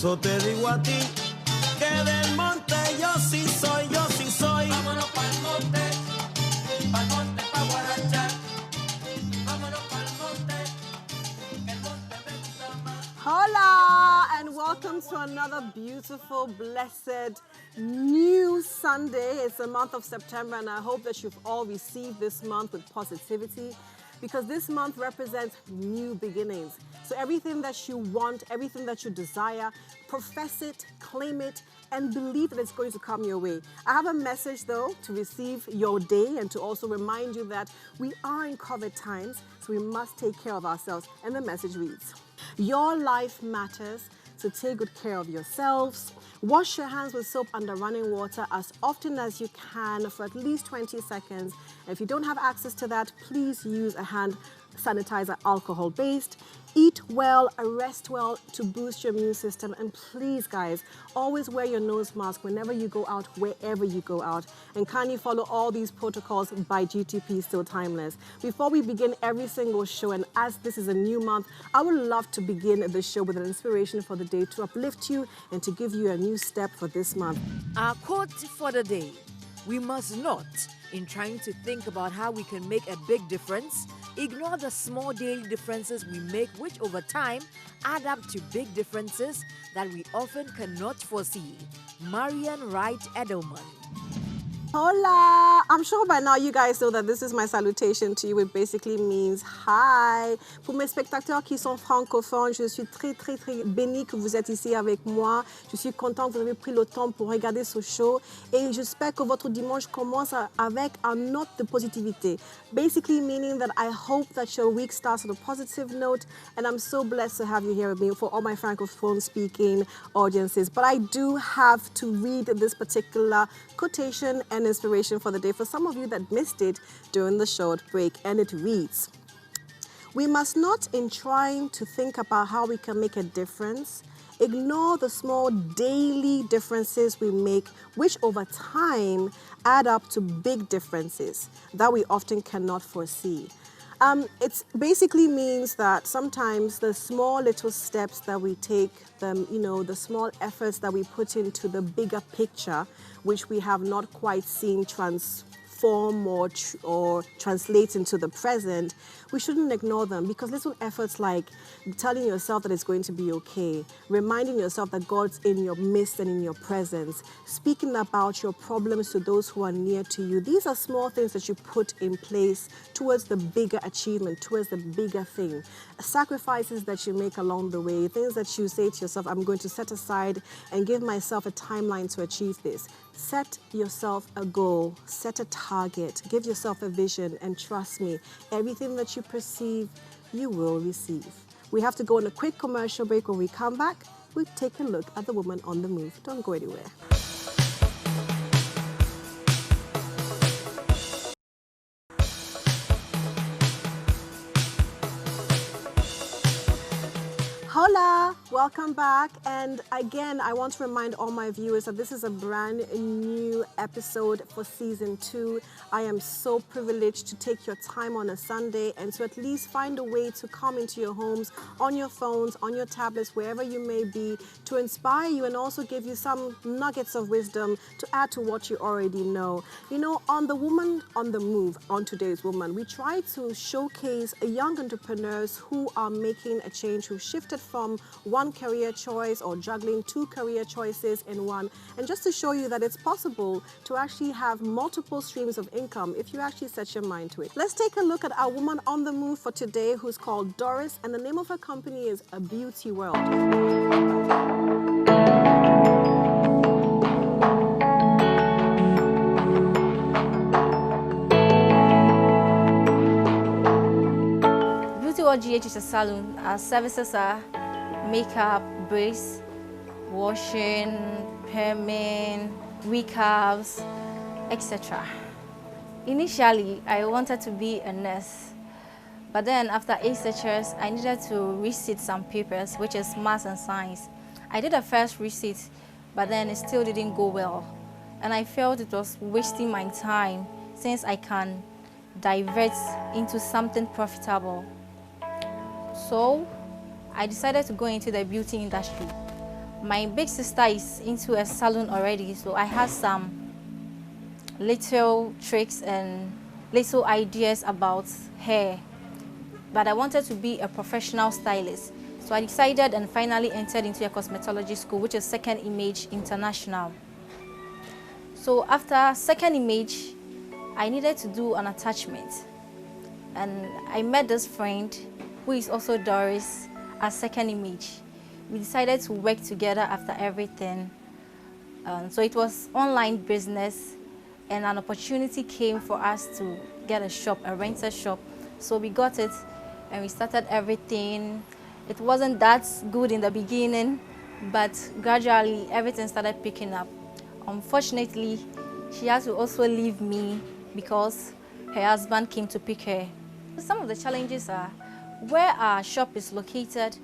eso te digo a ti, que del monte yo sí soy, yo sí soy. Vámonos pa'l monte, pa' guarachar. Vámonos pa'l monte, el monte me gusta más. Hola, and welcome to another beautiful, blessed, new Sunday. It's the month of September, and I hope that you've all received this month with positivity, because this month represents new beginnings. So everything that you want, everything that you desire, profess it, claim it, and believe that it's going to come your way. I have a message, though, to receive your day and to also remind you that we are in COVID times, so we must take care of ourselves. And the message reads, your life matters, so take good care of yourselves. Wash your hands with soap under running water as often as you can for at least 20 seconds. And if you don't have access to that, please use a hand sanitizer, alcohol-based. Eat well, rest well to boost your immune system. And please, guys, always wear your nose mask whenever you go out, wherever you go out. And can you follow all these protocols by GTP Still Timeless? Before we begin every single show, and as this is a new month, I would love to begin the show with an inspiration for the day to uplift you and to give you a new step for this month. Our quote for the day: we must not, in trying to think about how we can make a big difference, ignore the small daily differences we make, which over time add up to big differences that we often cannot foresee. Marian Wright Edelman. Hola! I'm sure by now you guys know that this is my salutation to you. It basically means hi. Pour mes spectateurs qui sont francophones, je suis très bénie que vous êtes ici avec moi. Je suis content que vous avez pris le temps pour regarder ce show. Et j'espère que votre dimanche commence avec une note de positivité. Basically meaning that I hope that your week starts on a positive note. And I'm so blessed to have you here with me for all my francophone speaking audiences. But I do have to read this particular quotation and inspiration for the day for some of you that missed it during the short break, and it reads, we must not, in trying to think about how we can make a difference, ignore the small daily differences we make, which over time add up to big differences that we often cannot foresee. It basically means that sometimes the small little steps that we take, the small efforts that we put into the bigger picture, which we have not quite seen transform or translate into the present, we shouldn't ignore them, because little efforts like telling yourself that it's going to be okay, reminding yourself that God's in your midst and in your presence, speaking about your problems to those who are near to you. These are small things that you put in place towards the bigger achievement, towards the bigger thing. Sacrifices that you make along the way, things that you say to yourself, I'm going to set aside and give myself a timeline to achieve this. Set yourself a goal, set a target, give yourself a vision, and trust me, everything that you perceive, you will receive. We have to go on a quick commercial break. When we come back, we'll take a look at the woman on the move. Don't go anywhere. Hola, welcome back. And again, I want to remind all my viewers that this is a brand new episode for season 2. I am so privileged to take your time on a Sunday and to at least find a way to come into your homes, on your phones, on your tablets, wherever you may be, to inspire you and also give you some nuggets of wisdom to add to what you already know. You know, on the Woman on the Move, on Today's Woman, we try to showcase young entrepreneurs who are making a change, who shifted from one career choice or juggling 2 career choices in one, and just to show you that it's possible to actually have multiple streams of income if you actually set your mind to it. Let's take a look at our woman on the move for today, who's called Doris, and the name of her company is A Beauty World. Beauty World GH is a salon. Our services are makeup, braids, washing, perming, recaps, etc. Initially, I wanted to be a nurse, but then after 8 lectures, I needed to resit some papers, which is maths and science. I did a first resit, but then it still didn't go well, and I felt it was wasting my time since I can divert into something profitable. So I decided to go into the beauty industry. My big sister is into a salon already, so I had some little tricks and little ideas about hair. But I wanted to be a professional stylist. So I decided and finally entered into a cosmetology school, which is Second Image International. So after Second Image, I needed to do an attachment. And I met this friend, who is also Doris, at Second Image. We decided to work together after everything. So it was online business, and an opportunity came for us to get a shop, a rented shop. So we got it, and we started everything. It wasn't that good in the beginning, but gradually everything started picking up. Unfortunately, she had to also leave me because her husband came to pick her. Some of the challenges are where our shop is located.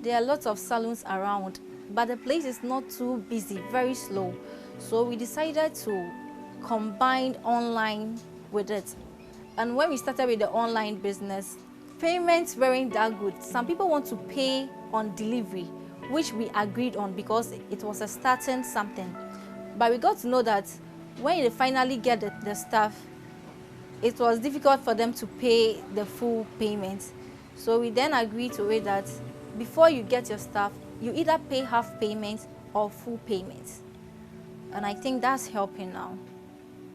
There are lots of salons around, but the place is not too busy, very slow. So we decided to combine online with it. And when we started with the online business, payments weren't that good. Some people want to pay on delivery, which we agreed on because it was a starting something. But we got to know that when you finally get the stuff, it was difficult for them to pay the full payment. So we then agreed to it that before you get your stuff, you either pay half payment or full payment. And I think that's helping now.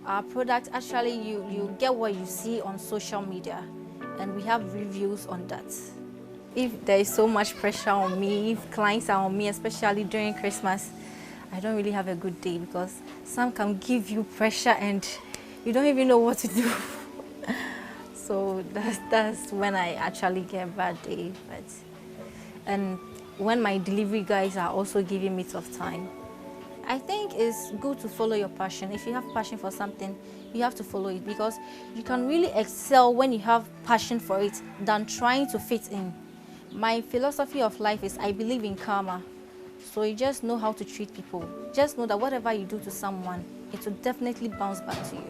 Our product, actually, you get what you see on social media, and we have reviews on that. If there is so much pressure on me, if clients are on me, especially during Christmas, I don't really have a good day because some can give you pressure and you don't even know what to do. So that's when I actually get a bad day. And when my delivery guys are also giving me tough time. I think it's good to follow your passion. If you have passion for something, you have to follow it because you can really excel when you have passion for it than trying to fit in. My philosophy of life is I believe in karma. So you just know how to treat people. Just know that whatever you do to someone, it will definitely bounce back to you.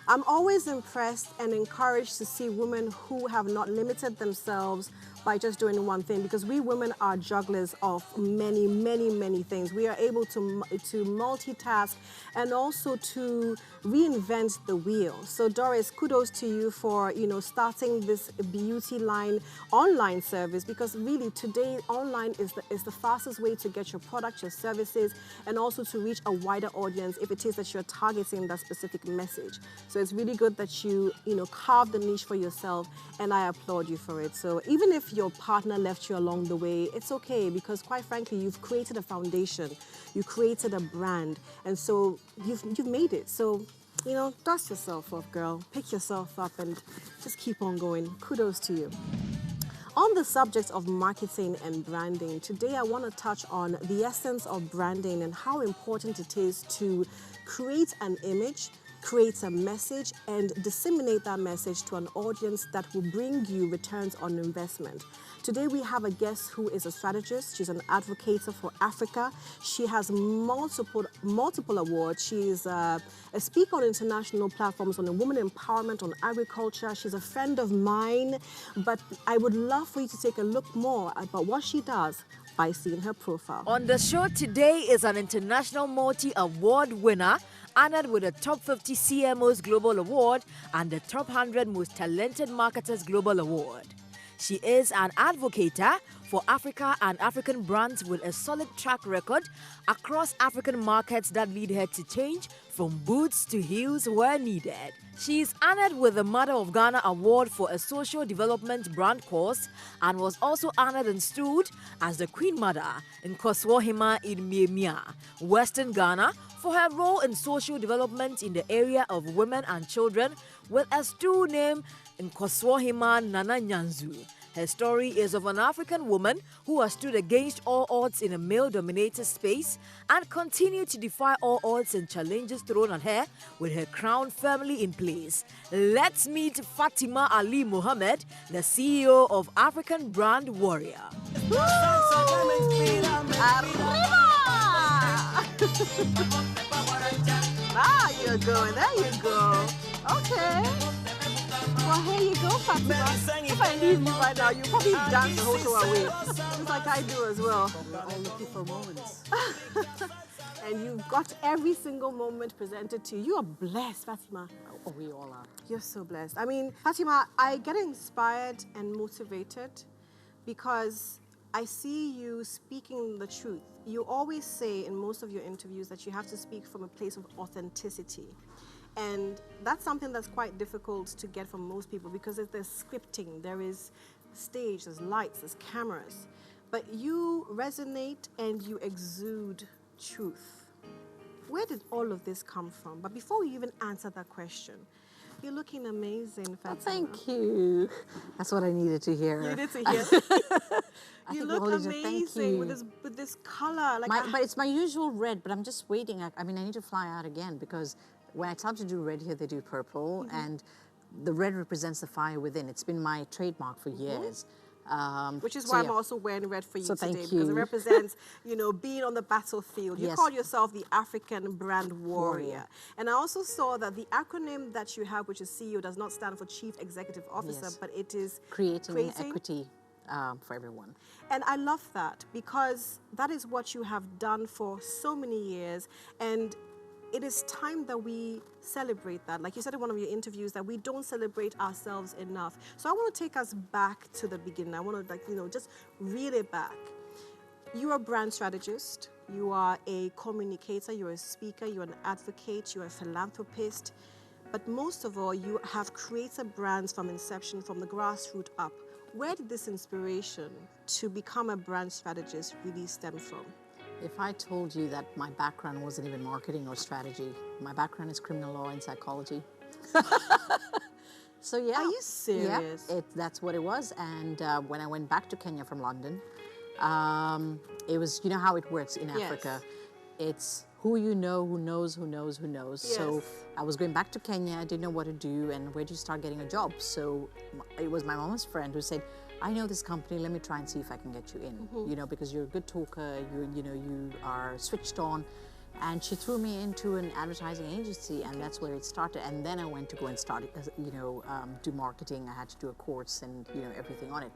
I'm always impressed and encouraged to see women who have not limited themselves by just doing one thing, because we women are jugglers of many, many, many things. We are able to multitask and also to reinvent the wheel. So Doris, kudos to you for starting this beauty line online service, because really today online is the fastest way to get your product, your services, and also to reach a wider audience if it is that you're targeting that specific message. So it's really good that you carved the niche for yourself, and I applaud you for it. So even if your partner left you along the way, it's okay, because quite frankly, you've created a foundation, you created a brand, and so you've made it. So, dust yourself off, girl. Pick yourself up and just keep on going. Kudos to you. On the subject of marketing and branding, today I want to touch on the essence of branding and how important it is to create an image, create a message, and disseminate that message to an audience that will bring you returns on investment. Today we have a guest who is a strategist. She's an advocate for Africa. She has multiple awards. She's a speaker on international platforms on women empowerment, on agriculture. She's a friend of mine, but I would love for you to take a look more about what she does by seeing her profile. On the show today is an international multi-award winner, honored with the Top 50 CMOs Global Award and the Top 100 Most Talented Marketers Global Award. She is an advocate for Africa and African brands with a solid track record across African markets that lead her to change from boots to heels where needed. She is honored with the Mother of Ghana Award for a social development brand course and was also honored and stood as the Queen Mother in Koswohima in Miemia, Western Ghana, for her role in social development in the area of women and children with a stool name in Koswohima Nana Nyanzu. Her story is of an African woman who has stood against all odds in a male-dominated space and continued to defy all odds and challenges thrown at her with her crown firmly in place. Let's meet Fatima Ali Mohammed, the CEO of African Brand Warrior. Ah, you're going. There you go. Okay. Well, here you go, Fatima. If I leave you right now, you probably dance the whole show away. Just like I do as well. We're all looking for moments. And you've got every single moment presented to you. You are blessed, Fatima. Oh, we all are. You're so blessed. I mean, Fatima, I get inspired and motivated because I see you speaking the truth. You always say in most of your interviews that you have to speak from a place of authenticity. And that's something that's quite difficult to get from most people because there's scripting, there is stage, there's lights, there's cameras. But you resonate and you exude truth. Where did all of this come from? But before we even answer that question, you're looking amazing, Fatima. Oh, thank you. That's what I needed to hear. You needed to hear. I You think look we all need to thank amazing you. with this color. Like But it's my usual red, but I'm just waiting. I mean, I need to fly out again because when I tell them to do red here, they do purple. And the red represents the fire within. It's been my trademark for years. which is so why I'm yeah. also wearing red for you So today thank because it you. represents, being on the battlefield. You Yes. call yourself the African brand warrior. And I also saw that the acronym that you have, which is CEO, does not stand for Chief Executive Officer, Yes. but it is Creating equity for everyone. And I love that because that is what you have done for so many years. And it is time that we celebrate that. Like you said in one of your interviews, that we don't celebrate ourselves enough. So I want to take us back to the beginning. I want to, just reel it back. You are a brand strategist. You are a communicator. You're a speaker. You're an advocate. You're a philanthropist. But most of all, you have created brands from inception, from the grassroots up. Where did this inspiration to become a brand strategist really stem from? If I told you that my background wasn't even marketing or strategy, my background is criminal law and psychology. So yeah. Are you serious? Yeah, that's what it was. And when I went back to Kenya from London, it was, you know how it works in Yes. Africa. It's who you know, who knows, who knows, who knows. So Yes. I was going back to Kenya, I didn't know what to do and where do you start getting a job? So it was my mama's friend who said, I know this company, let me try and see if I can get you in, because you're a good talker, you are switched on. And she threw me into an advertising agency and that's where it started. And then I went to go and start, do marketing. I had to do a course and, everything on it.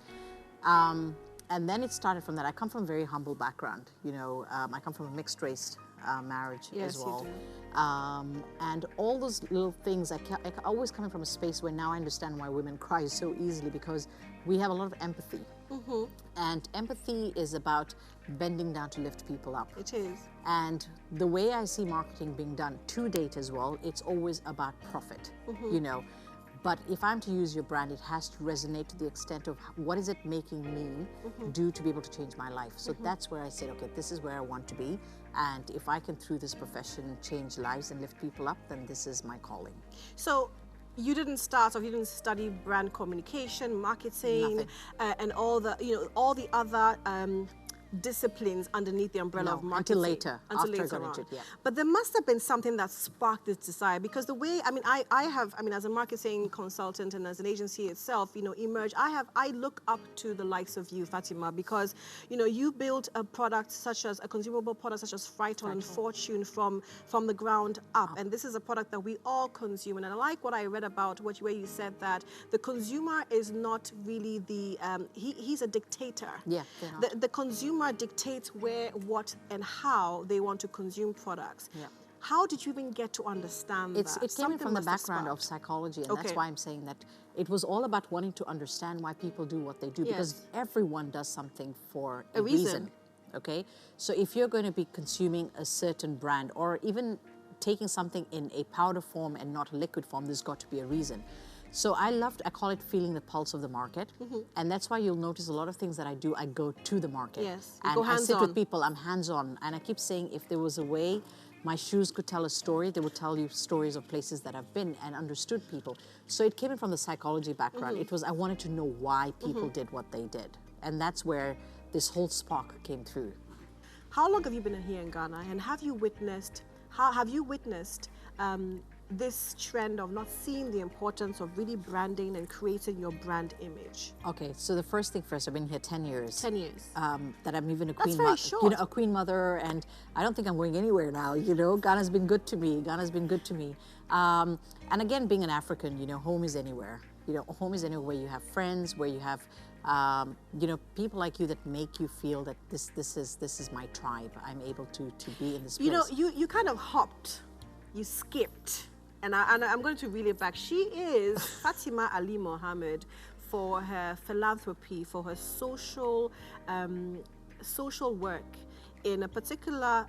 And then it started from that. I come from a very humble background. I come from a mixed race marriage Yes, as you well. do. And all those little things, I always coming from a space where now I understand why women cry so easily because we have a lot of empathy. And empathy is about bending down to lift people up. It is. And the way I see marketing being done to date as well, it's always about profit, But if I'm to use your brand, it has to resonate to the extent of what is it making me do to be able to change my life. So that's where I said, okay, this is where I want to be. And if I can, through this profession, change lives and lift people up, then this is my calling. So you didn't start off, you didn't study brand communication, marketing, and all the other disciplines underneath the umbrella No, of marketing. until later, after I got on. into it, yeah. But there must have been something that sparked this desire because the way, as a marketing consultant and as an agency itself, Emerge, I look up to the likes of you, Fatima, because, you built a product a consumable product such as Frighton and Fortune from the ground up. And this is a product that we all consume. And I like what I read about where you said that the consumer is not really he's a dictator. Yeah, they're not. The consumer dictates where, what, and how they want to consume products. Yeah. How did you even get to understand that? It came in Something from the must have background of sparked. psychology, and Okay. that's why I'm saying that it was all about wanting to understand why people do what they do, because Yes. everyone does something for A a reason. reason. Okay? So if you're going to be consuming a certain brand or even taking something in a powder form and not a liquid form, there's got to be a reason. So I call it feeling the pulse of the market. And that's why you'll notice a lot of things that I do, I go to the market. Yes, you And go I sit hands-on. with people, I'm hands-on. And I keep saying if there was a way my shoes could tell a story, they would tell you stories of places that I've been and understood people. So it came in from the psychology background. It was, I wanted to know why people did what they did. And that's where this whole spark came through. How long have you been here in Ghana, and have you witnessed this trend of not seeing the importance of really branding and creating your brand image? Okay, so the first thing first, I've been here 10 years. 10 years. That I'm even a That's queen very mother. short. A queen mother, and I don't think I'm going anywhere now. Ghana's been good to me. And again, being an African, home is anywhere. Home is anywhere where you have friends, where you have you know, people like you that make you feel that this is my tribe. I'm able to be in this place. You know, you kind of hopped, you skipped, and I'm going to reel it back. She is Fatima Ali Mohammed for her philanthropy, for her social work in a particular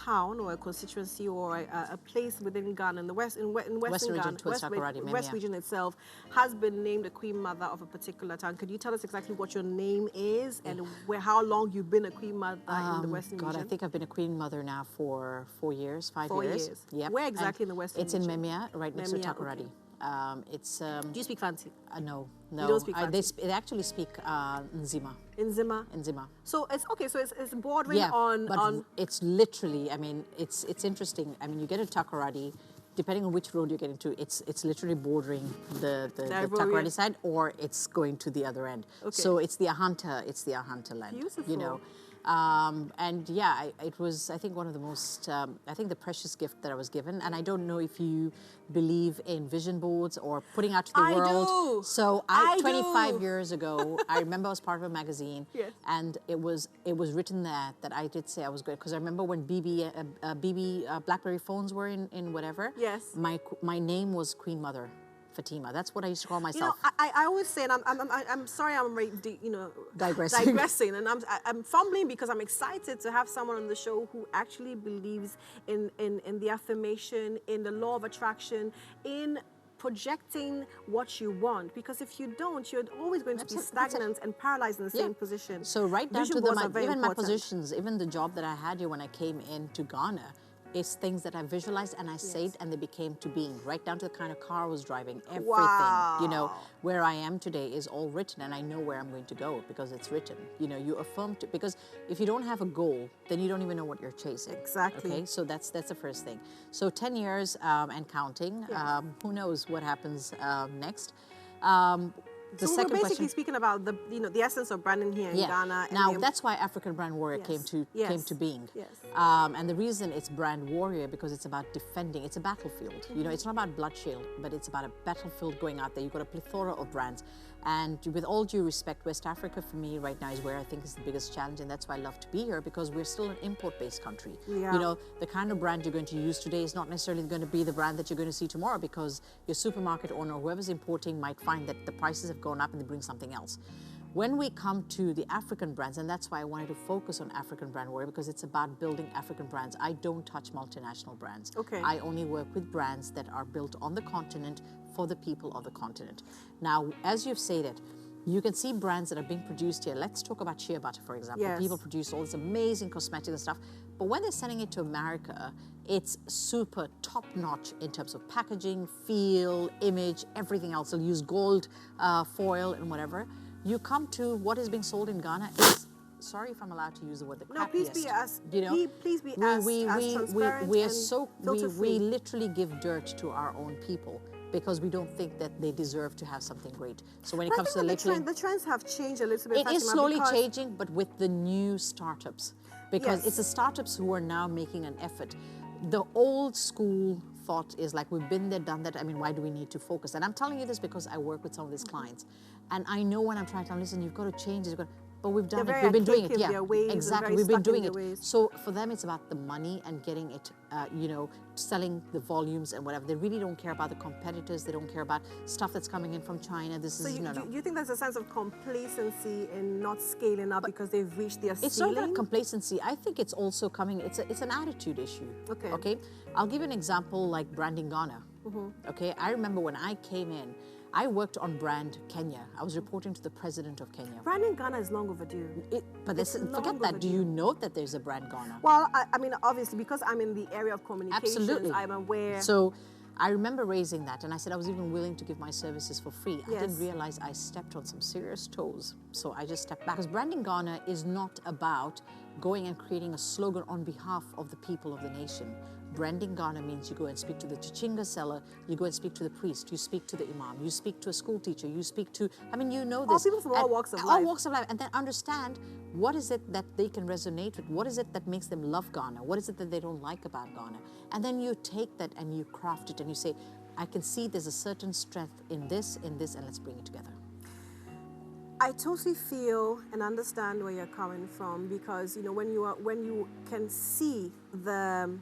town or a constituency or a place within Ghana, in the Western region, Ghana, West yeah. region itself, has been named a queen mother of a particular town. Could you tell us exactly what your name is and how long you've been a queen mother in the Western region? I think I've been a queen mother now for 4 years, 5 4 years. years. Yep. Where exactly in the Western It's region? in Memia, right next to Memia, Takoradi. okay. It's Do you speak fancy? no. don't speak fancy? They actually speak Nzima. In Zima? Nzima. So it's okay. So it's bordering Yeah, on but it's literally. I mean, it's interesting. I mean, you get to Takoradi, depending on which road you're getting to, it's literally bordering the Takoradi side, or it's going to the other end. Okay. So it's the Ahanta land. Beautiful. You know. And yeah, it was, I think, one of the most, I think, the precious gift that I was given. And I don't know if you believe in vision boards or putting out to the world. do. So I 25 do. years ago, I remember I was part of a magazine. Yes. And it was written there that I did say I was good. Because I remember when BlackBerry phones were in whatever. Yes. My name was Queen Mother Fatima. That's what I used to call You know, myself. I always say, and I'm sorry, Digressing. digressing, and I'm fumbling because I'm excited to have someone on the show who actually believes in the affirmation, in the law of attraction, in projecting what you want. Because if you don't, you're always going to be That's it. stagnant and paralyzed in the same position. So right down Vision to boards are very even my important. positions, even the job that I had here when I came into Ghana, is things that I visualized and I said, and they became to being. Right down to the kind of car I was driving, everything. You know, Wow. where I am today is all written, and I know where I'm going to go because it's written. You know, you affirm to, because if you don't have a goal, then you don't even know what you're chasing. Exactly. Okay, so that's the first thing. So 10 years and counting. Yes. Who knows what happens next? The So we're second basically question. speaking about the essence of branding here in Ghana. And Now the- that's why African Brand Warrior came Yes. to being. Yes. And the reason it's Brand Warrior because it's about defending. It's a battlefield. You know, it's not about bloodshed, but it's about a battlefield going out there. You've got a plethora of brands. And with all due respect, West Africa for me right now is where I think is the biggest challenge, and that's why I love to be here because we're still an import-based country. Yeah. You know, the kind of brand you're going to use today is not necessarily going to be the brand that you're going to see tomorrow because your supermarket owner, whoever's importing, might find that the prices have gone up and they bring something else. When we come to the African brands, and that's why I wanted to focus on African Brand Warrior because it's about building African brands. I don't touch multinational brands. Okay. I only work with brands that are built on the continent for the people of the continent. Now, as you've stated, you can see brands that are being produced here. Let's talk about shea butter, for example. Yes. People produce all this amazing cosmetics and stuff, but when they're sending it to America, it's super top-notch in terms of packaging, feel, image, everything else. They'll use gold foil and whatever. You come to what is being sold in Ghana is, sorry if I'm allowed to use the word, the No, please be crappiest. as You know, please be as transparent we are and so filter-free. we literally give dirt to our own people because we don't think that they deserve to have something great. So when it But I comes think to that labeling, the trends have changed a little bit. it is Fatima, slowly because- changing, but with the new startups, because Yes. it's the startups who are now making an effort. The old school thought is like, we've been there, done that. I mean, why do we need to focus? And I'm telling you this because I work with some of these clients, and I know when I'm trying to tell them, listen, you've got to change this. But we've done They're it. very We've been doing archaic it. in Yeah, their ways and exactly. very We've been stuck in doing their it. ways. So for them, it's about the money and getting it, you know, selling the volumes and whatever. They really don't care about the competitors. They don't care about stuff that's coming in from China. This So is, no. you think there's a sense of complacency in not scaling up because they've reached their It's ceiling? not about complacency. I think it's also coming. It's an attitude issue. Okay. Okay. I'll give you an example like branding Ghana. Okay. I remember when I came in, I worked on brand Kenya. I was reporting to the president of Kenya. Branding Ghana is long overdue. But It's forget long that. Do overdue. you know that there's a brand Ghana? Well, I mean, obviously, because I'm in the area of communications, Absolutely. I'm aware. So I remember raising that, and I said I was even willing to give my services for free. I Yes. didn't realize I stepped on some serious toes, so I just stepped back. Because branding Ghana is not about going and creating a slogan on behalf of the people of the nation. Branding Ghana means you go and speak to the chichinga seller, you go and speak to the priest, you speak to the imam, you speak to a school teacher, you speak to, I mean, you know this. people from all And- walks of all life. walks of life, and then understand what is it that they can resonate with, what is it that makes them love Ghana, what is it that they don't like about Ghana. And then you take that and you craft it and you say, I can see there's a certain strength in this, and let's bring it together. I totally feel and understand where you're coming from, because when you can see the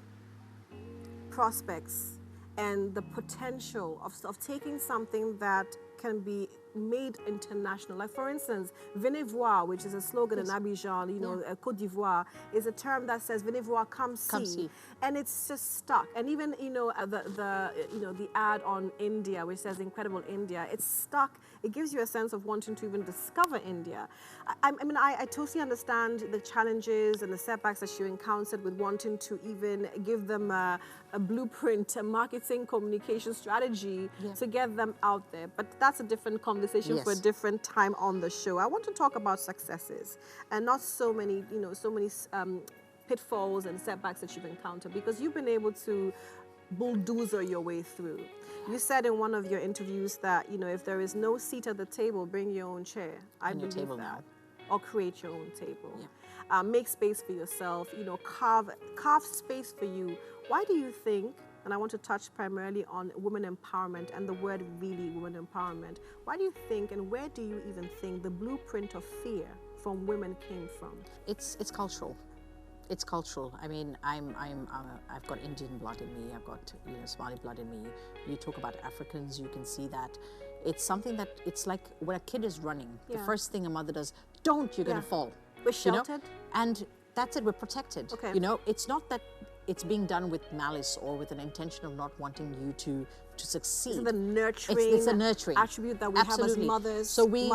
prospects and the potential of taking something that can be made international. Like, for instance, venez voir, which is a slogan in Abidjan, Côte d'Ivoire, is a term that says venez voir, come see. And it's just stuck. And even, the ad on India, which says incredible India, it's stuck. It gives you a sense of wanting to even discover India. I totally understand the challenges and the setbacks that you encountered with wanting to even give them a blueprint, a marketing communication strategy to get them out there. But that's a different conversation for a different time on the show. I want to talk about successes and not so many pitfalls and setbacks that you've encountered, because you've been able to bulldozer your way through. You said in one of your interviews that, if there is no seat at the table, bring your own chair. I believe that. Now. Or create your own table. Make space for yourself, carve space for you. Why do you think, and I want to touch primarily on women empowerment and the word really women empowerment, why do you think, and where do you even think the blueprint of fear from women came from? It's cultural. It's cultural. I mean, I've got Indian blood in me. I've got Somali blood in me. You talk about Africans, you can see that. It's something that, it's like when a kid is running, the first thing a mother does, you're going to fall. We're sheltered. And that's it, we're protected. Okay. It's not that it's being done with malice or with an intention of not wanting you to succeed. It's the nurturing, it's a nurturing attribute that we have as mothers. So we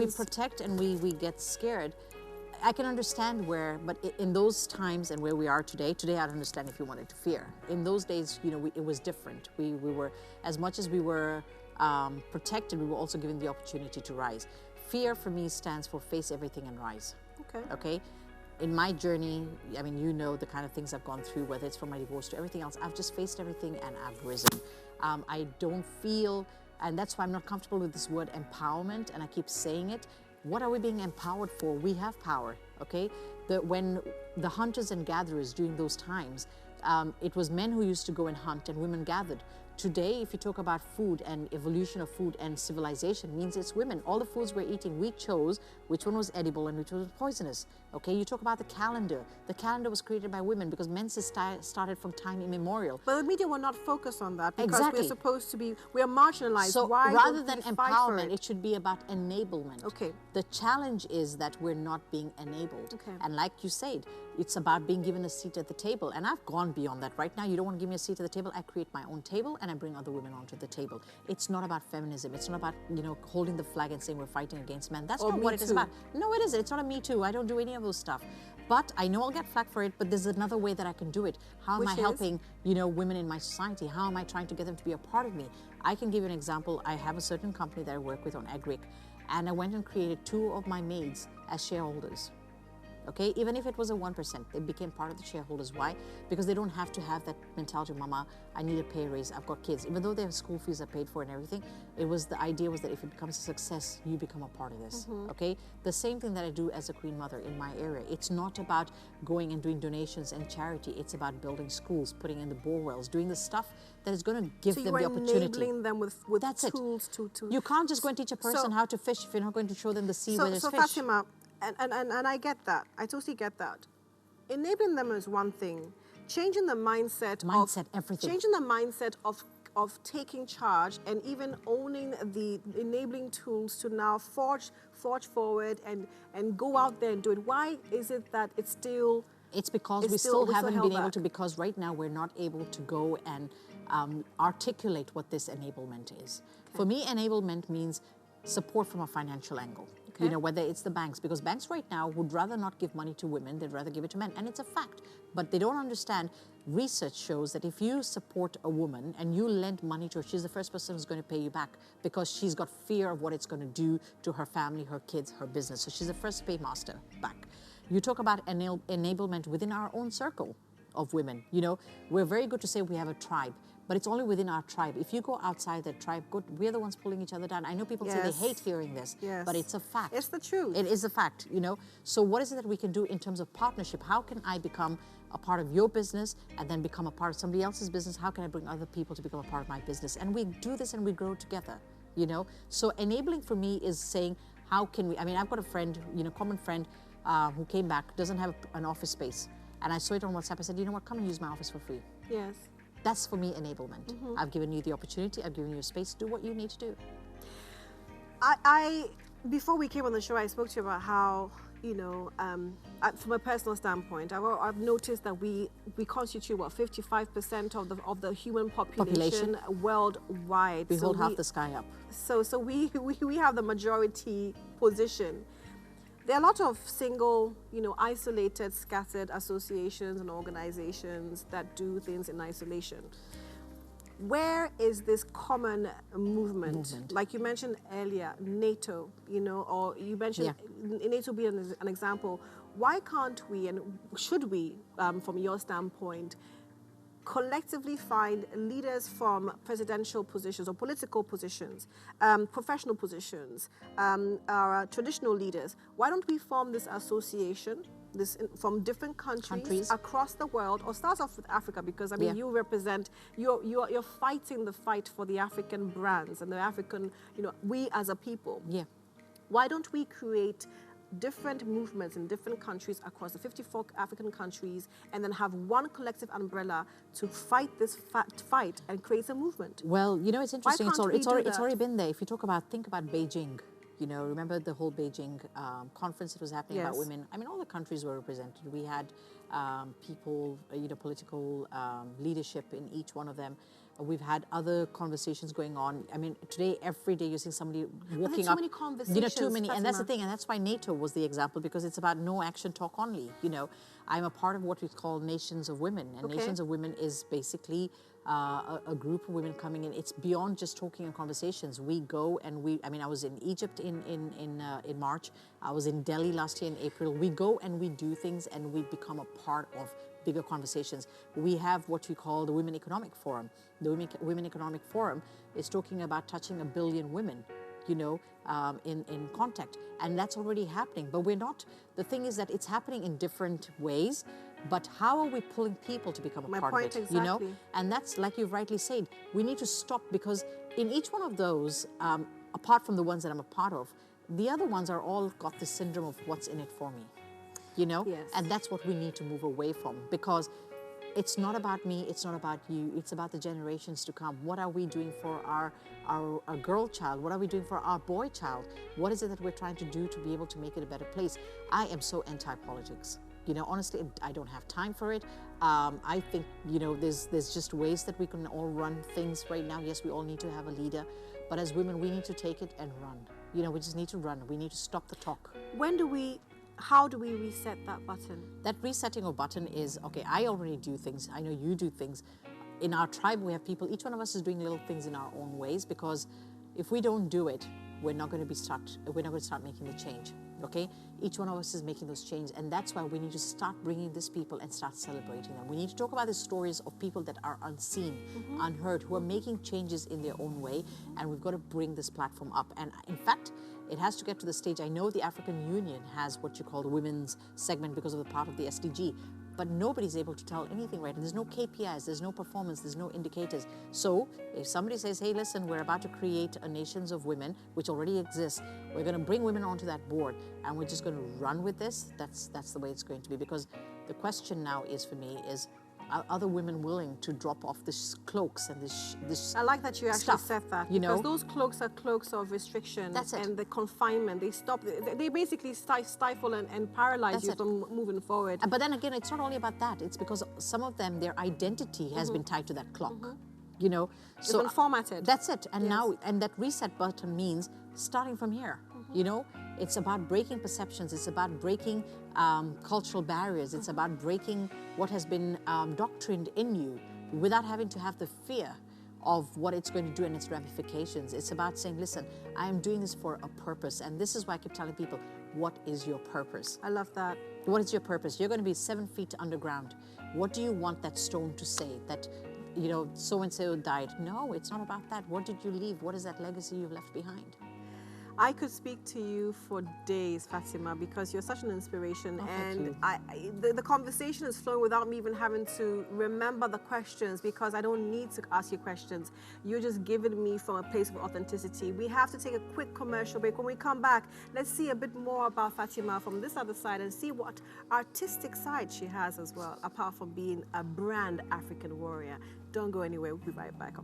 protect and we get scared. I can understand but in those times and where we are today I'd understand if you wanted to fear. In those days, it was different. We were, as much as we were protected, we were also given the opportunity to rise. Fear for me stands for face everything and rise. Okay? In my journey, I mean, the kind of things I've gone through, whether it's from my divorce to everything else, I've just faced everything and I've risen. I don't feel, and that's why I'm not comfortable with this word empowerment, and I keep saying it. What are we being empowered for? We have power, okay? When the hunters and gatherers during those times, it was men who used to go and hunt and women gathered. Today, if you talk about food and evolution of food and civilization, means it's women. All the foods we're eating, we chose which one was edible and which was poisonous. Okay, you talk about the calendar. The calendar was created by women because menses started from time immemorial. But the media will not focus on that because Exactly. we're supposed to be, we are marginalized. So Why rather don't than we fight for empowerment, it should be about enablement. Okay. The challenge is that we're not being enabled. Okay. And like you said, it's about being given a seat at the table. And I've gone beyond that. Right now, you don't want to give me a seat at the table. I create my own table and I bring other women onto the table. It's not about feminism. It's not about, holding the flag and saying we're fighting against men. That's Or not Me what it is Too. about. No, it isn't. It's not a Me Too. I don't do any of those stuff. But I know I'll get flack for it, but there's another way that I can do it. How am Which I is? helping, women in my society? How am I trying to get them to be a part of me? I can give you an example. I have a certain company that I work with on Agric, and I went and created 2 of my maids as shareholders. Okay, even if it was a 1%, they became part of the shareholders. Why? Because they don't have to have that mentality, Mama, I need a pay raise, I've got kids. Even though their school fees are paid for and everything, the idea was that if it becomes a success, you become a part of this. Okay? The same thing that I do as a Queen Mother in my area. It's not about going and doing donations and charity. It's about building schools, putting in the bore wells, doing the stuff that is going to give So them you the are opportunity. enabling them with That's it. tools to... You can't just go and teach a person So- how to fish if you're not going to show them the sea where there's So fish. Fatima, and I get that. I totally get that. Enabling them is one thing. Changing the mindset, Everything. Changing the mindset of taking charge and even owning the enabling tools to now forge forward and go out there and do it. Why is it that it's still... It's because It's we still- still we're still haven't held been able back. to, because right now we're not able to go and articulate what this enablement is. For me, enablement means support from a financial angle. Okay. Whether it's the banks, because banks right now would rather not give money to women, they'd rather give it to men, and it's a fact. But they don't understand, research shows that if you support a woman and you lend money to her, she's the first person who's going to pay you back because she's got fear of what it's going to do to her family, her kids, her business. So she's the first paymaster back. You talk about enablement within our own circle of women. We're very good to say we have a tribe, but it's only within our tribe. If you go outside that tribe, we're the ones pulling each other down. I know people say Yes. they hate hearing this, Yes. but it's a fact. It's the truth. It is a fact, So what is it that we can do in terms of partnership? How can I become a part of your business and then become a part of somebody else's business? How can I bring other people to become a part of my business? And we do this and we grow together, So enabling for me is saying, How can we, I mean, I've got a friend, you know, common friend who came back, doesn't have an office space. And I saw it on WhatsApp. I said, you know what, come and use my office for free. Yes. That's for me enablement. I've given you the opportunity, I've given you space, do what you need to do. Before we came on the show, I spoke to you about how, you know, from a personal standpoint, I've noticed that we constitute what 55% of the human population worldwide. We hold half the sky up. So we have the majority position. There are a lot of single, you know, isolated, scattered associations and organizations that do things in isolation. Where is this common movement? Like you mentioned earlier, NATO, you know, or you mentioned NATO being an example. Why can't we, and should we, from your standpoint, collectively find leaders from presidential positions or political positions, professional positions, our traditional leaders? Why don't we form this association? From different countries across the world, or start off with Africa, because I mean you represent, you're fighting the fight for the African brands and the African, you know, we as a people. Yeah. Why don't we create different movements in different countries across the 54 African countries, and then have one collective umbrella to fight this fight and create a movement? Well, you know, it's interesting. It's already been there. If you think about Beijing. You know, remember the whole Beijing conference that was happening about women? I mean, all the countries were represented. We had people, you know, political leadership in each one of them. We've had other conversations going on. I mean, today, every day, you're seeing somebody walking up. Too many conversations. You know, too many. And that's the thing. And that's why NATO was the example, because it's about no action, talk only. You know, I'm a part of what we call Nations of Women. And Nations of Women is basically a group of women coming in. It's beyond just talking and conversations. We go and I mean, I was in Egypt in March. I was in Delhi last year in April. We go and we do things, and we become a part of bigger conversations. We have what we call the Women Economic Forum. The Women Economic Forum is talking about touching 1 billion women, you know, in contact. And that's already happening. But we're not, the thing is that it's happening in different ways. But how are we pulling people to become a part of it? You know, and that's, like you've rightly said, we need to stop, because in each one of those, apart from the ones that I'm a part of, the other ones are all got this syndrome of what's in it for me, you know, and that's what we need to move away from, because it's not about me, it's not about you, it's about the generations to come. What are we doing for our girl child? What are we doing for our boy child? What is it that we're trying to do to be able to make it a better place? I am so anti-politics. You know, honestly, I don't have time for it. I think, you know, there's just ways that we can all run things right now. Yes, we all need to have a leader, but as women, we need to take it and run. You know, we just need to run. We need to stop the talk. How do we reset that button? That resetting of button is, okay, I already do things. I know you do things. In our tribe, we have people, each one of us is doing little things in our own ways, because if we don't do it, we're not going to start making the change. Okay, each one of us is making those changes, and that's why we need to start bringing these people and start celebrating them. We need to talk about the stories of people that are unseen, unheard, who are making changes in their own way, and we've got to bring this platform up. And in fact, it has to get to the stage. I know the African Union has what you call the women's segment because of the part of the SDG, but nobody's able to tell anything right. And there's no KPIs, there's no performance, there's no indicators. So if somebody says, hey, listen, we're about to create a Nations of Women, which already exists, we're going to bring women onto that board, and we're just going to run with this, that's the way it's going to be. Because the question now is, for me, is, are other women willing to drop off this cloaks and this I like that you actually said that, you know, because those cloaks are cloaks of restriction. That's it. And the confinement. They basically stifle and paralyze you from moving forward. But then again, it's not only about that. It's because some of them, their identity has been tied to that clock. You know, so it's been formatted. That's it. And now, and that reset button means starting from here. You know, it's about breaking perceptions. It's about breaking cultural barriers. It's about breaking what has been doctrined in you without having to have the fear of what it's going to do and its ramifications. It's about saying, listen, I am doing this for a purpose. And this is why I keep telling people, what is your purpose? I love that. What is your purpose? You're going to be 7 feet underground. What do you want that stone to say? That, you know, so-and-so died. No, it's not about that. What did you leave? What is that legacy you've left behind? I could speak to you for days, Fatima, because you're such an inspiration. Oh, thank And you. the conversation is flowing without me even having to remember the questions, because I don't need to ask you questions. You're just giving me from a place of authenticity. We have to take a quick commercial break. When we come back, let's see a bit more about Fatima from this other side and see what artistic side she has as well, apart from being a brand African warrior. Don't go anywhere. We'll be right back.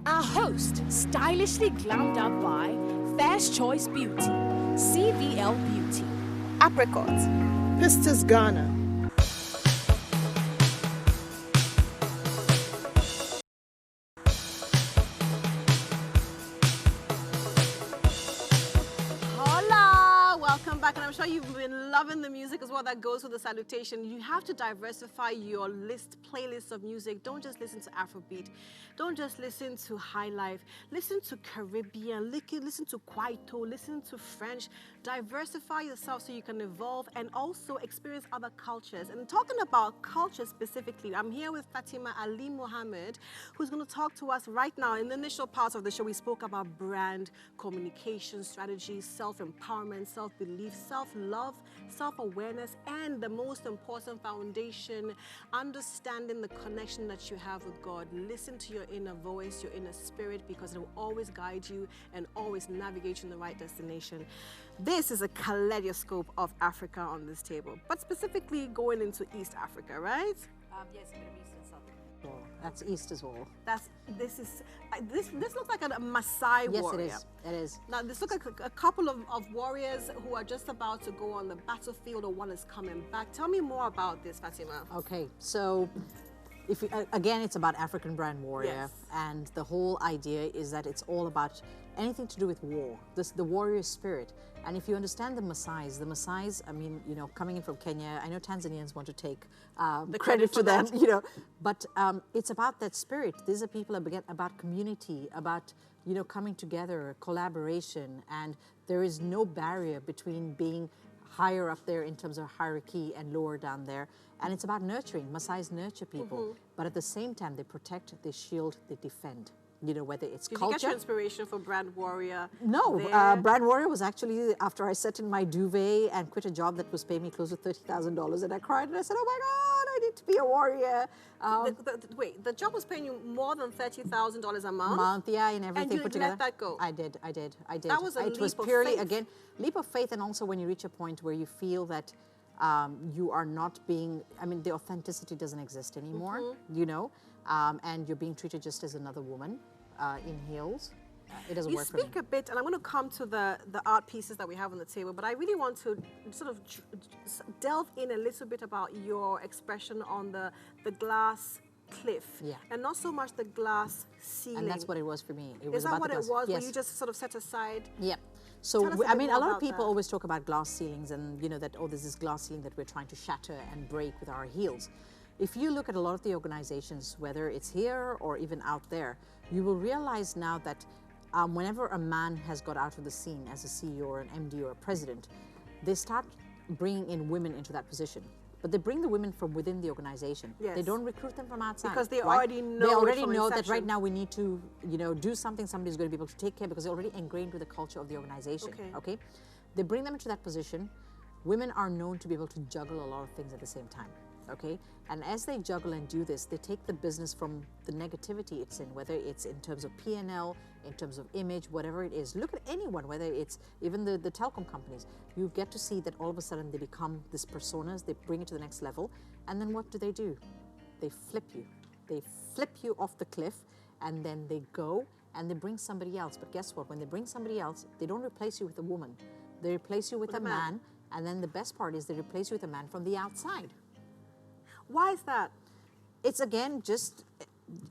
Our host, stylishly glammed up by Fast Choice Beauty, CVL Beauty. Apricot. Pistis Ghana. Hola! Welcome back, and I'm sure you've been loving the music as well that goes with the salutation. You have to diversify your playlist of music. Don't just listen to Afrobeat. Don't just listen to High Life. Listen to Caribbean, listen to Kwaito, listen to French. Diversify yourself so you can evolve and also experience other cultures. And talking about culture specifically, I'm here with Fatima Ali Mohammed, who's going to talk to us right now. In the initial part of the show, we spoke about brand communication strategies, self-empowerment, self-belief, self-love, self-awareness, and the most important foundation, understanding the connection that you have with God. Listen to your inner voice, your inner spirit, because it will always guide you and always navigate you in the right destination. This is a kaleidoscope of Africa on this table, but specifically going into East Africa, right? Yes, Middle East and South. Well, that's East as well. This looks like a Maasai Yes, warrior. it is. It is. Now, this looks like a couple of warriors who are just about to go on the battlefield, or one is coming back. Tell me more about this, Fatima. Okay, so if you, again, it's about African brand warrior, Yes. and the whole idea is that it's all about anything to do with war, the warrior spirit. And if you understand the Maasais, I mean, you know, coming in from Kenya, I know Tanzanians want to take the credit for to them, that. you know, but it's about that spirit. These are people about community, about, you know, coming together, collaboration, and there is no barrier between being higher up there in terms of hierarchy and lower down there. And it's about nurturing. Maasais nurture people, but at the same time, they protect, they shield, they defend. You know, whether it's Did culture. you get your inspiration for brand warrior? No, there? Brand Warrior was actually after I sat in my duvet and quit a job that was paying me close to $30,000, and I cried and I said, "Oh my God, I need to be a warrior." Wait, the job was paying you more than $30,000 a month? Month, yeah, and everything you put let together. that go? I did. That was a It was leap of purely faith. again leap of faith, and also when you reach a point where you feel that you are not being. I mean, the authenticity doesn't exist anymore. You know, and you're being treated just as another woman in heels. It doesn't You work for me. speak a bit, and I'm going to come to the art pieces that we have on the table, but I really want to sort of delve in a little bit about your expression on the glass cliff, Yeah. and not so much the glass ceiling. And that's what it was for me. It Is was that about what the it glass. was? Yes. Were you just sort of set aside? Yeah. So, Tell us a I bit mean, more a lot of about people that. always talk about glass ceilings and, you know, that, oh, there's this glass ceiling that we're trying to shatter and break with our heels. If you look at a lot of the organizations, whether it's here or even out there, you will realize now that whenever a man has got out of the scene as a CEO or an MD or a president, they start bringing in women into that position. But they bring the women from within the organization. Yes. They don't recruit them from outside. Because they right? already know They it already from know that inception. right now we need to, you know, do something somebody's going to be able to take care, because they're already ingrained with the culture of the organization. Okay. They bring them into that position. Women are known to be able to juggle a lot of things at the same time. Okay, and as they juggle and do this, they take the business from the negativity it's in, whether it's in terms of P&L, in terms of image, whatever it is. Look at anyone, whether it's even the telecom companies. You get to see that all of a sudden they become these personas, they bring it to the next level, and then what do? They flip you. They flip you off the cliff, and then they go and they bring somebody else. But guess what? When they bring somebody else, they don't replace you with a woman. They replace you with a man, and then the best part is they replace you with a man from the outside. Why is that? It's again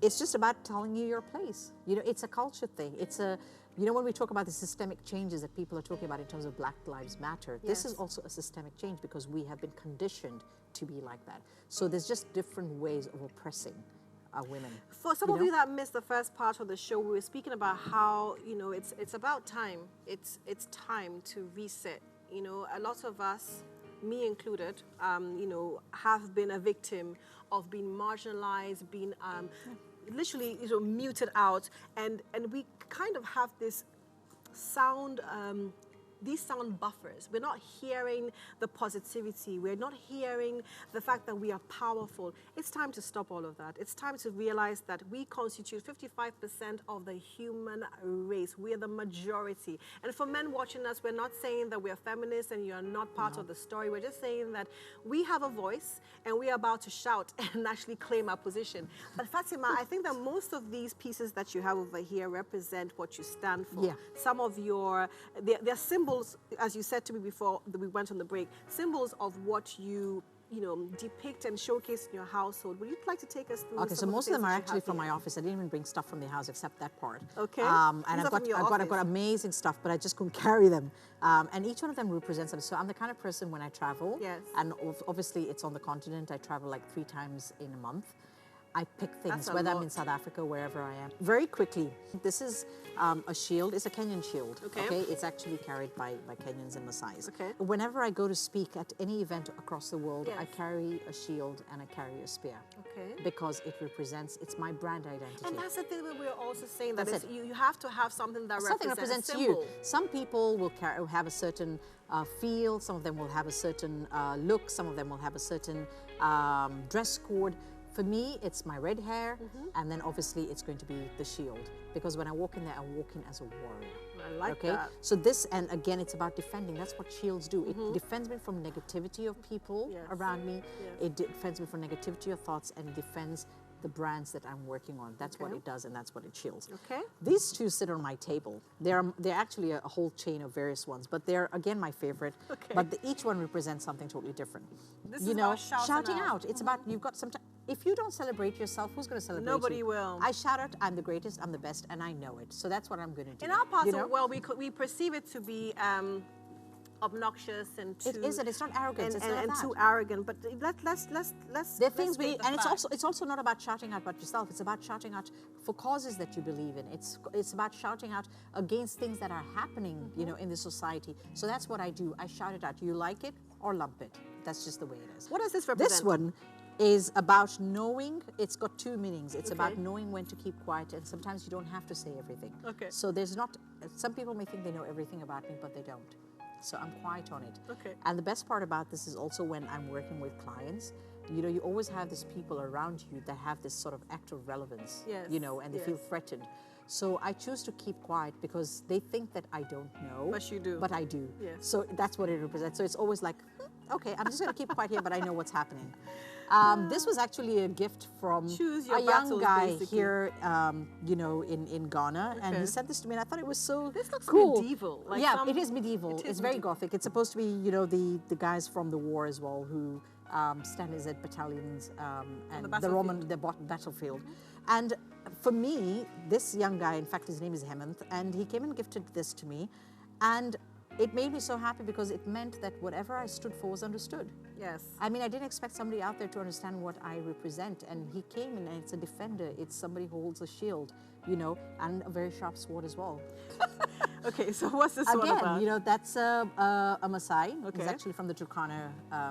it's just about telling you your place. You know, it's a culture thing. It's a, you know, when we talk about the systemic changes that people are talking about in terms of Black Lives Matter, this is Yes. also a systemic change because we have been conditioned to be like that. So there's just different ways of oppressing women. For some you of know? you that missed the first part of the show, we were speaking about how, you know, it's about time. It's time to reset. You know, a lot of us, me included, you know, have been a victim of being marginalized, being literally, you know, muted out, and we kind of have this sound these sound buffers. We're not hearing the positivity. We're not hearing the fact that we are powerful. It's time to stop all of that. It's time to realize that we constitute 55% of the human race. We are the majority. And for men watching us, we're not saying that we're feminists and you're not part of the story. We're just saying that we have a voice and we are about to shout and actually claim our position. But Fatima, I think that most of these pieces that you have over here represent what you stand for. Yeah. Some of your, they're symbols, as you said to me before we went on the break, symbols of what you depict and showcase in your household. Would you like to take us through? Okay, so some most of of the them are things that you actually have from my here? office. I didn't even bring stuff from the house except that part. Okay. And These are from your I've got office. amazing stuff, but I just couldn't carry them. And each one of them represents them. So I'm the kind of person when I travel, Yes. and obviously it's on the continent. I travel like 3 times in a month. I pick things, That's a whether I'm lot. in South Africa, wherever I am. Very quickly, this is a shield. It's a Kenyan shield. Okay. It's actually carried by Kenyans and Maasais. Okay. Whenever I go to speak at any event across the world, I Yes. carry a shield and I carry a spear. Okay. Because it represents, it's my brand identity. And that's the thing that we're also saying, that That's it's, you have to have something that Something represents represents a symbol. you. Some people will have a certain feel, some of them will have a certain look, some of them will have a certain dress code. For me, it's my red hair, and then obviously it's going to be the shield. Because when I walk in there, I walk in as a warrior. I like that. So this, and again, it's about defending. That's what shields do. It defends me from negativity of people Yes. around me. Yes. It defends me from negativity of thoughts, and it defends the brands that I'm working on. That's what Okay. it does, and that's what it shields. Okay. These two sit on my table. They're actually a whole chain of various ones, but they're, again, my favorite. Okay. But each one represents something totally different. This you is know, about shouting out. It's about, you've got some time. If you don't celebrate yourself, who's going to celebrate Nobody you? will. I shout out, I'm the greatest, I'm the best, and I know it. So that's what I'm going to do. In our parts you of know? the world, we perceive it to be obnoxious and too. It isn't. It's not arrogance. And, It's not and that. too arrogant. But let's. There are things state the and fact. it's also not about shouting out about yourself. It's about shouting out for causes that you believe in. It's about shouting out against things that are happening, you know, in the society. So that's what I do. I shout it out. You like it or lump it. That's just the way it is. What does this represent? This one is about knowing. It's got 2 meanings. It's about Okay. knowing when to keep quiet, and sometimes you don't have to say everything. Okay. So there's not. Some people may think they know everything about me, but they don't. So I'm quiet on it. Okay. And the best part about this is also when I'm working with clients, you know, you always have these people around you that have this sort of act of relevance, Yes, you know, and they feel yes. threatened. So I choose to keep quiet because they think that I don't know. But you do. But I do. Yes. So that's what it represents. So it's always like, okay, I'm just going to keep quiet here, but I know what's happening. This was actually a gift from Choose your a young battles, guy basically. here, you know, in Ghana. And Okay. he sent this to me, and I thought it was so This looks cool. medieval, like yeah, some- it is medieval. it is It's very medieval. Gothic. It's supposed to be, you know, the guys from the war as well who stand as at battalions and the Roman battlefield. And for me, this young guy, in fact, his name is Hemant, and he came and gifted this to me, and it made me so happy because it meant that whatever I stood for was understood. Yes. I mean, I didn't expect somebody out there to understand what I represent, and he came in, and it's a defender. It's somebody who holds a shield, you know, and a very sharp sword as well. Okay, so what's this one Again, about? you know, that's a Maasai. Okay. He's actually from the Turkana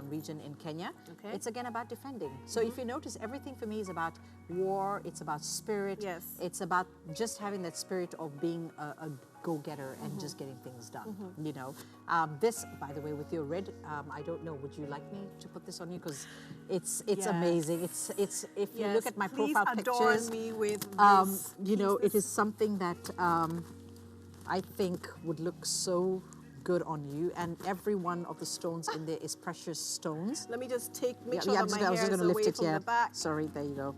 region in Kenya. Okay. It's again about defending. So if you notice, everything for me is about war. It's about spirit. Yes. It's about just having that spirit of being a go-getter and just getting things done. You know, this, by the way, with your red, I don't know. Would you like me to put this on you? Because it's Yes. amazing. It's if you Yes, look at my please profile adorn pictures, me with this you know, piece. it is something that I think would look so good on you, and every one of the stones in there is precious stones. Let me just make Yeah, sure yeah, that my I was hair just is gonna away lift it. from Yeah, the back. sorry. There you go.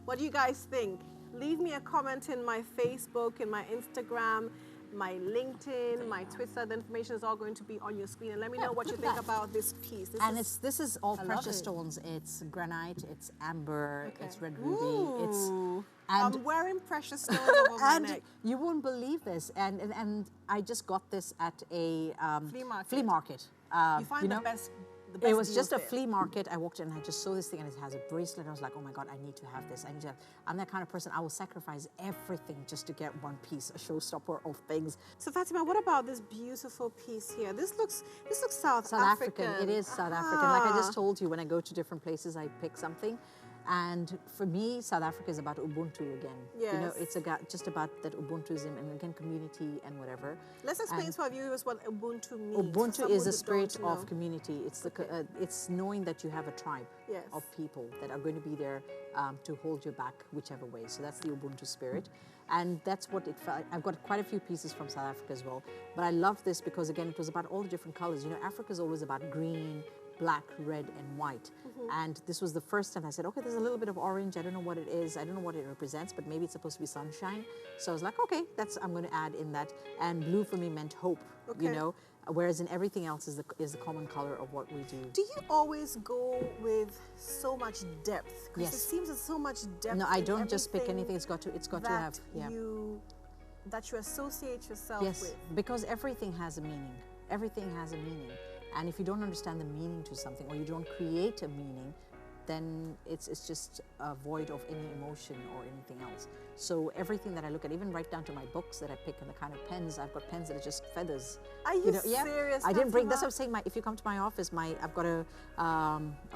What do you guys think? Leave me a comment in my Facebook, in my Instagram, my LinkedIn, my Twitter. The information is all going to be on your screen. And let me know what you look think at that. about this piece. And this is all I love precious it. stones. It's granite, it's amber, Okay. it's red ruby, it's Ooh. and I'm wearing precious stones over my and neck. you won't believe this. And I just got this at a Flea market. You find know? the best It was deals just a there. flea market. I walked in and I just saw this thing and it has a bracelet. I was like, oh my God, I need to have this. I'm that kind of person. I will sacrifice everything just to get one piece, a showstopper of things. So Fatima, what about this beautiful piece here? This looks South South African. It is South African. Like I just Ah. told you, when I go to different places, I pick something. And for me, South Africa is about Ubuntu again. You know, Yes. it's just about that Ubuntuism and again community and whatever. Let's explain And to our viewers what Ubuntu means. for Ubuntu some is who the don't spirit know. of community. It's it's knowing that you have a tribe Yes. of people that are going to be there to hold you back whichever way. So that's the Ubuntu spirit, and that's what it felt. I've got quite a few pieces from South Africa as well, but I love this because again it was about all the different colors. You know, Africa is always about green, black, red, and white. And this was the first time I said, okay, there's a little bit of orange. I don't know what it is. I don't know what it represents, but maybe it's supposed to be sunshine. So I was like, okay, I'm going to add in that. And blue for me meant hope, you Okay. know, whereas in everything else is the common color of what we do. Do you always go with so much depth? Because Yes. it seems there's so much depth. No, I in don't just pick anything. everything It's got to that have, yeah. that you associate yourself Yes, with. because everything has a meaning. Everything has a meaning. And if you don't understand the meaning to something or you don't create a meaning, then it's just void of any emotion or anything else. So everything that I look at, even right down to my books that I pick and the kind of pens, I've got pens that are just feathers. Are you know, yeah. serious, I didn't bring, that's Fatima? what I'm saying, if you come to my office, I've got a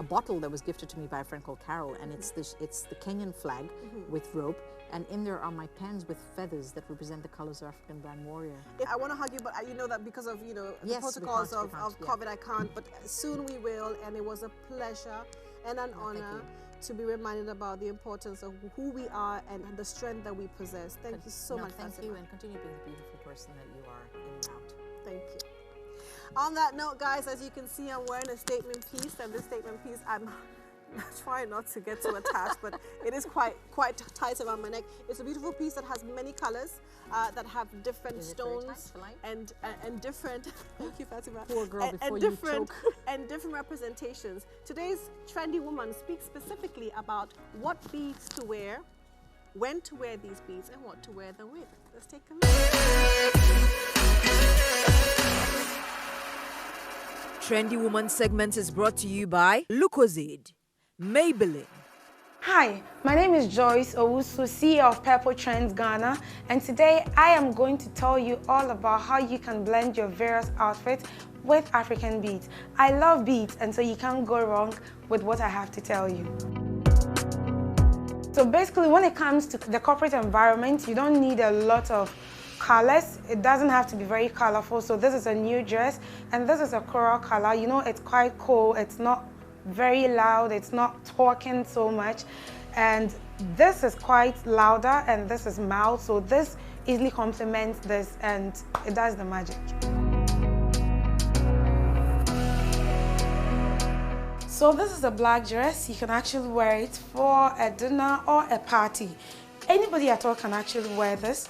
bottle that was gifted to me by a friend called Carol, and it's the Kenyan flag with rope, and in there are my pens with feathers that represent the colors of African Brand Warrior. I want to hug you, but you know that because of, the Yes, we protocols can't, of yeah. COVID, I can't. But soon we will, and it was a pleasure and an honor to be reminded about the importance of who we are and the strength that we possess. Thank you so No, much, thank Fatima. you, and continue being the beautiful person that you are in and out. Thank you. On that note, guys, as you can see, I'm wearing a statement piece, and this statement piece, I'm trying not to get too attached, but it is quite tight around my neck. It's a beautiful piece that has many colors, that have different Is it very tight stones for life? and different. Thank you, Fatima. Poor girl, and before you different choke. and different representations. Today's trendy woman speaks specifically about what beads to wear, when to wear these beads, and what to wear them with. Let's take a look. Trendy Woman segment is brought to you by Lucozade, Maybelline. Hi, my name is Joyce Owusu, CEO of Purple Trends Ghana, and today I am going to tell you all about how you can blend your various outfits with African beads. I love beads, and so you can't go wrong with what I have to tell you. So basically, when it comes to the corporate environment, you don't need a lot of colors. It doesn't have to be very colorful. So this is a new dress, and this is a coral color. You know, it's quite cool. It's not very loud. It's not talking so much. And this is quite louder, and this is mild. So this easily complements this, and it does the magic. So this is a black dress. You can actually wear it for a dinner or a party. Anybody at all can actually wear this.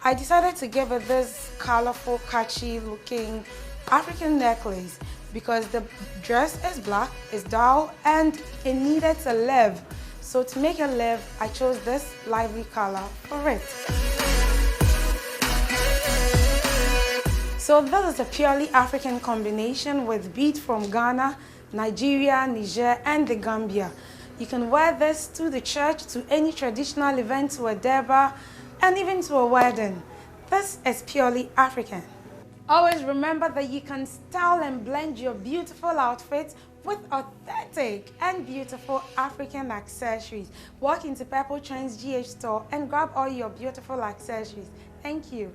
I decided to give it this colorful, catchy looking African necklace because the dress is black, it's dull, and it needed to live. So to make it live, I chose this lively color for it. So this is a purely African combination with beads from Ghana, Nigeria, Niger, and the Gambia. You can wear this to the church, to any traditional event, to a Durbar, and even to a wedding. This is purely African. Always remember that you can style and blend your beautiful outfits with authentic and beautiful African accessories. Walk into Purple Trends GH store and grab all your beautiful accessories. Thank you.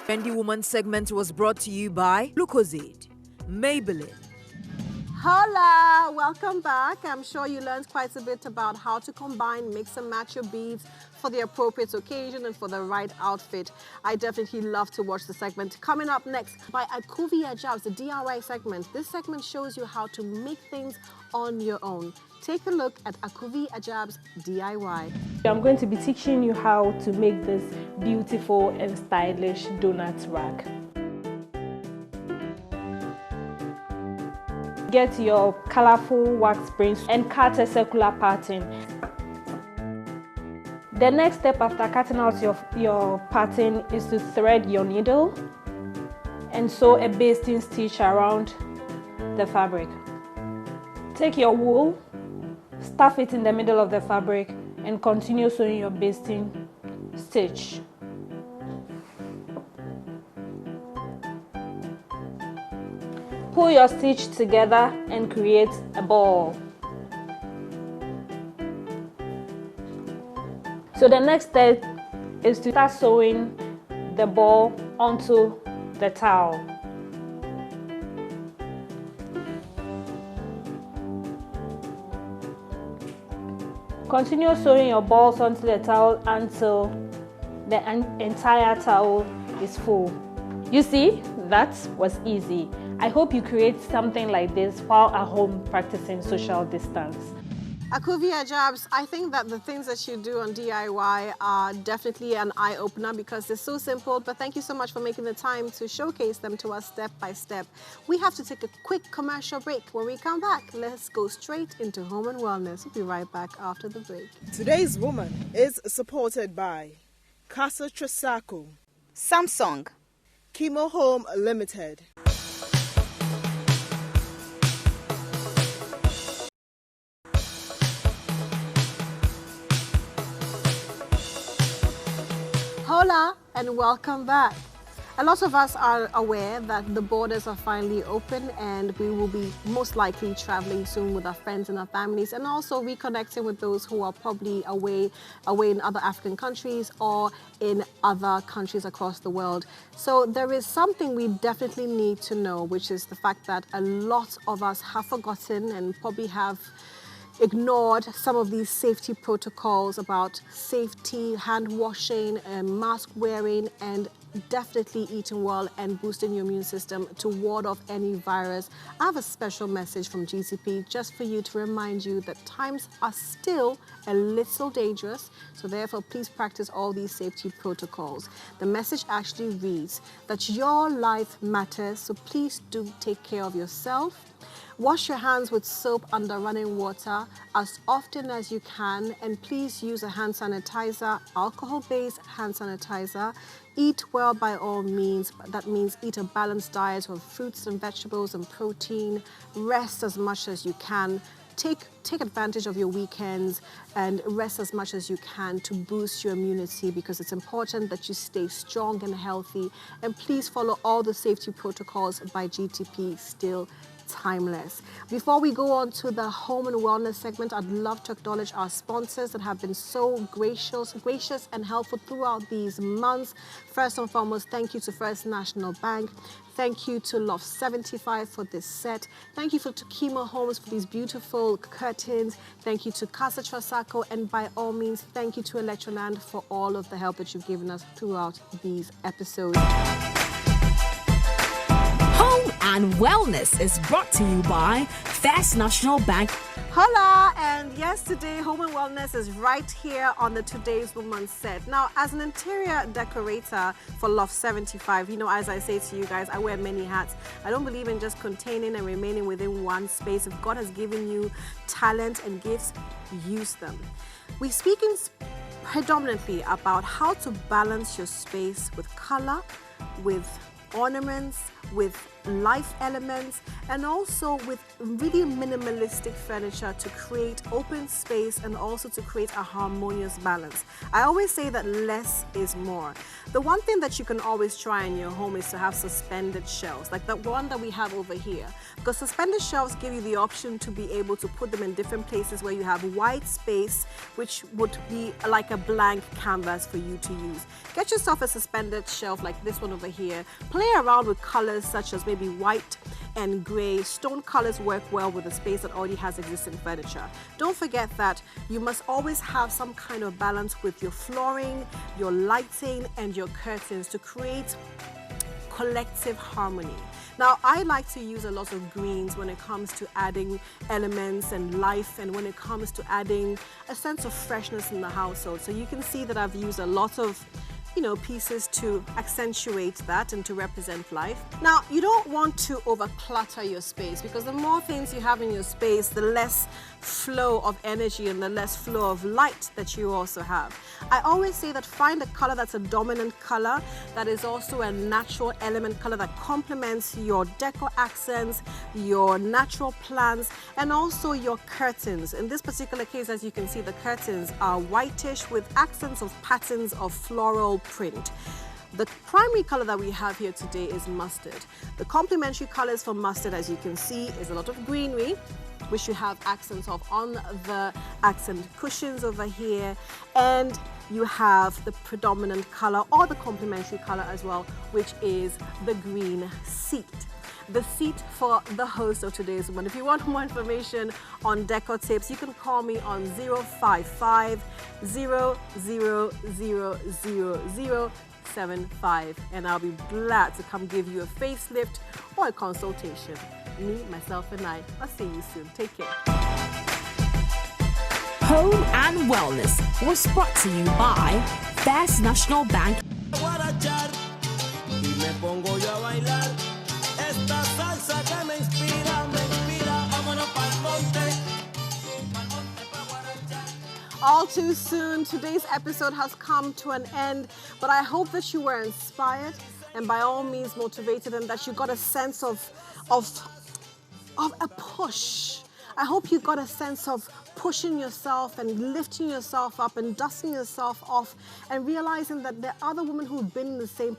Trendy Woman segment was brought to you by Lucozade, Maybelline. Hola, welcome back. I'm sure you learned quite a bit about how to combine, mix and match your beads for the appropriate occasion and for the right outfit. I definitely love to watch the segment. Coming up next by Akuvi Ajabs, the DIY segment. This segment shows you how to make things on your own. Take a look at Akuvi Ajab's DIY. I'm going to be teaching you how to make this beautiful and stylish donut rack. Get your colorful wax springs and cut a circular pattern. The next step after cutting out your pattern is to thread your needle and sew a basting stitch around the fabric. Take your wool, stuff it in the middle of the fabric, and continue sewing your basting stitch. Pull your stitch together and create a ball. So the next step is to start sewing the ball onto the towel. Continue sewing your balls onto the towel until the entire towel is full. You see, that was easy. I hope you create something like this while at home practicing social distance. Akuvia Jabs, I think that the things that you do on DIY are definitely an eye-opener because they're so simple, but thank you so much for making the time to showcase them to us step by step. We have to take a quick commercial break. When we come back, let's go straight into home and wellness. We'll be right back after the break. Today's Woman is supported by Casa Trasaco, Samsung, Chemo Home Limited. Hola and welcome back. A lot of us are aware that the borders are finally open and we will be most likely traveling soon with our friends and our families and also reconnecting with those who are probably away in other African countries or in other countries across the world. So there is something we definitely need to know, which is the fact that a lot of us have forgotten and probably have ignored some of these safety protocols about safety, hand washing, mask wearing, and definitely eating well and boosting your immune system to ward off any virus. I have a special message from GCP just for you to remind you that times are still a little dangerous, so therefore please practice all these safety protocols. The message actually reads that your life matters, so please do take care of yourself. Wash your hands with soap under running water as often as you can, and please use a hand sanitizer, alcohol-based hand sanitizer. Eat well by all means. That means eat a balanced diet of fruits and vegetables and protein. Rest as much as you can. Take advantage of your weekends and rest as much as you can to boost your immunity because it's important that you stay strong and healthy. And please follow all the safety protocols by GTP, still timeless. Before we go on to the home and wellness segment, I'd love to acknowledge our sponsors that have been so gracious and helpful throughout these months. First and foremost, thank you to First National Bank. Thank you to Loft 75 for this set. Thank you to Chemo Homes for these beautiful curtains. Thank you to Casa Trasaco, and by all means, thank you to Electroland for all of the help that you've given us throughout these episodes. Home and Wellness is brought to you by First National Bank. Hola, and yes, today Home and Wellness is right here on the Today's Woman set. Now, as an interior decorator for Loft 75, you know, as I say to you guys, I wear many hats. I don't believe in just containing and remaining within one space. If God has given you talent and gifts, use them. We're speaking predominantly about how to balance your space with color, with ornaments, with life elements, and also with really minimalistic furniture to create open space and also to create a harmonious balance. I always say that less is more. The one thing that you can always try in your home is to have suspended shelves, like the one that we have over here. Because suspended shelves give you the option to be able to put them in different places where you have white space, which would be like a blank canvas for you to use. Get yourself a suspended shelf like this one over here. Play around with colors such as maybe white and gray. Stone colors work well with a space that already has existing furniture. Don't forget that you must always have some kind of balance with your flooring, your lighting, and your curtains to create collective harmony. Now, I like to use a lot of greens when it comes to adding elements and life, and when it comes to adding a sense of freshness in the household. So you can see that I've used a lot of pieces to accentuate that and to represent life. Now, you don't want to over-clutter your space, because the more things you have in your space, the less flow of energy and the less flow of light that you also have. I always say that find a color that's a dominant color, that is also a natural element color that complements your decor accents, your natural plants, and also your curtains. In this particular case, as you can see, the curtains are whitish with accents of patterns of floral print. The primary color that we have here today is mustard. The complementary colors for mustard, as you can see, is a lot of greenery, which you have accents of on the accent cushions over here, and you have the predominant color or the complementary color as well, which is the green seat. The seat for the host of today's woman. If you want more information on decor tips, you can call me on 055 000075, and I'll be glad to come give you a facelift or a consultation. Me, myself, and I'll see you soon. Take care. Home and Wellness was brought to you by First National Bank. Guarachar y me pongo yo a bailar esta salsa que me inspira, vámonos pa'l monte pa' guarachar. All too soon, today's episode has come to an end, but I hope that you were inspired and by all means motivated, and that you got a sense of a push. I hope you got a sense of pushing yourself and lifting yourself up and dusting yourself off and realizing that there are other women who've been in the same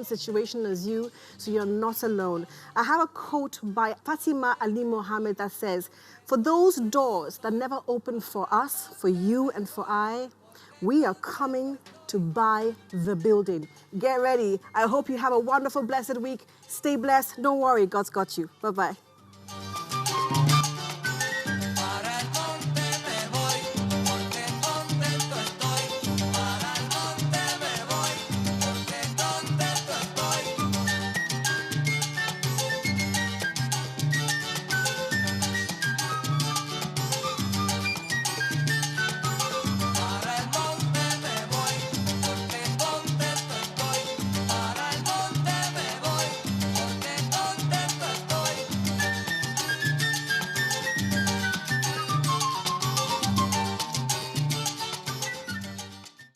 situation as you, so you're not alone. I have a quote by Fatima Ali Mohammed that says, "For those doors that never opened for us, for you and for I, we are coming to buy the building." Get ready. I hope you have a wonderful, blessed week. Stay blessed. Don't worry, God's got you. Bye-bye.